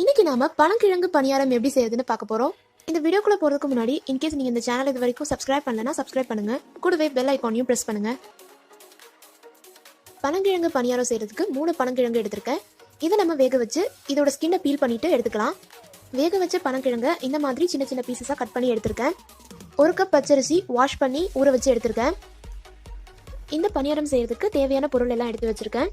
இன்னைக்கு நாம பனங்கிழங்கு பணியாரம் எப்படி செய்யறதுன்னு பார்க்க போறோம். இந்த வீடியோக்குள்ள போறதுக்கு முன்னாடி இன்கேஸ் நீங்க இந்த சேனல் இது வரைக்கும் சப்ஸ்கிரைப் பண்ணலனா சப்ஸ்கிரைப் பண்ணுங்க. கூடவே பெல் ஐகானையும் பிரஸ் பண்ணுங்க. பனங்கிழங்கு பணியாரம் செய்யறதுக்கு 3 பனங்கிழங்கு எடுத்திருக்கேன். இதை நம்ம வேக வச்சு இதோட ஸ்கின்னை பீல் பண்ணிட்டு எடுத்துக்கலாம். வேக வச்ச பனங்கிழங்க இந்த மாதிரி சின்ன சின்ன பீசஸா கட் பண்ணி எடுத்திருக்கேன். 1 கப் பச்சரிசி வாஷ் பண்ணி ஊற வச்சு எடுத்திருக்கேன். இந்த பணியாரம் செய்யறதுக்கு தேவையான பொருள் எல்லாம் எடுத்து வச்சிருக்கேன்.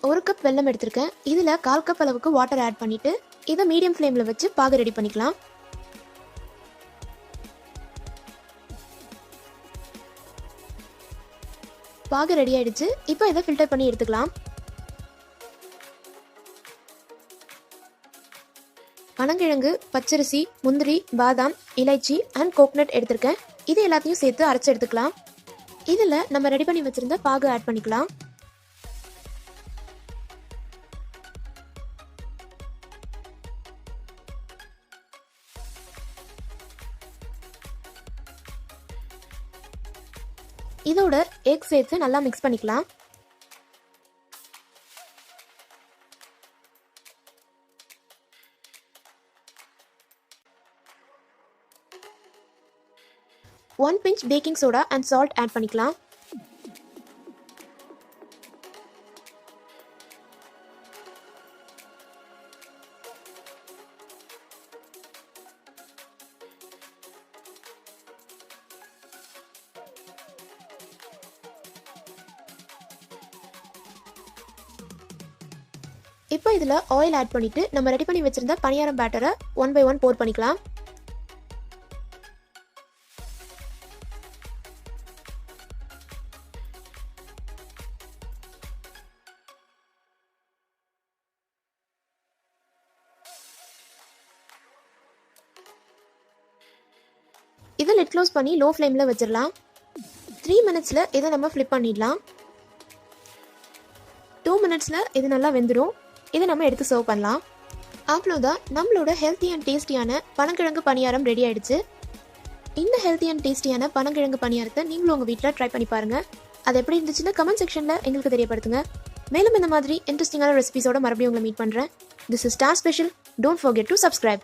ஒரு கப் வெல்லம் எடுத்திருக்கேன். இதில் 1/4 கப் அளவுக்கு வாட்டர் ஆட் பண்ணிட்டு இதை மீடியம் ஃப்ளேமில் வச்சு பாகு ரெடி பண்ணிக்கலாம். பாகு ரெடி ஆயிடுச்சு. இப்போ இதை ஃபில்டர் பண்ணி எடுத்துக்கலாம். பனங்கிழங்கு, பச்சரிசி, முந்திரி, பாதாம், இலைச்சி அண்ட் கோகனட் எடுத்திருக்கேன். இது எல்லாத்தையும் சேர்த்து அரைச்சு எடுத்துக்கலாம். இதில் நம்ம ரெடி பண்ணி வச்சிருந்த பாகு ஆட் பண்ணிக்கலாம். இதோட எக் சேர்த்து நல்லா மிக்ஸ் பண்ணிக்கலாம். One pinch baking soda and salt add பண்ணிக்கலாம். இப்போ இதில் ஆயில் ஆட் பண்ணிட்டு நம்ம ரெடி பண்ணி வச்சிருந்த பணியாரம் பேட்டரை 1 by 1 போர் பண்ணிக்கலாம். இதை லிட் க்ளோஸ் பண்ணி லோ ஃப்ளேமில் வச்சிடலாம். 3 மினிட்ஸில் இதை நம்ம ஃப்ளிப் பண்ணிடலாம். 2 மினிட்ஸில் இது நல்லா வெந்துடும். இதை நம்ம எடுத்து சர்வ் பண்ணலாம். அவ்வளோதான், நம்மளோட ஹெல்த்தி அண்ட் டேஸ்டியான பனங்கிழங்கு பணியாரம் ரெடி ஆயிடுச்சு. இந்த ஹெல்த்தி அண்ட் டேஸ்டியான பனங்கிழங்கு பணியாரத்தை நீங்களும் உங்கள் வீட்டில் ட்ரை பண்ணி பாருங்கள். அது எப்படி இருந்துச்சுன்னு கமெண்ட் செக்ஷனில் எங்களுக்கு தெரியப்படுத்துங்க. மேலும் இந்த மாதிரி இன்ட்ரெஸ்டிங்கான ரெசிபிஸோட மறுபடியும் உங்களை மீட் பண்ணுறேன். This is star special. Don't forget to subscribe.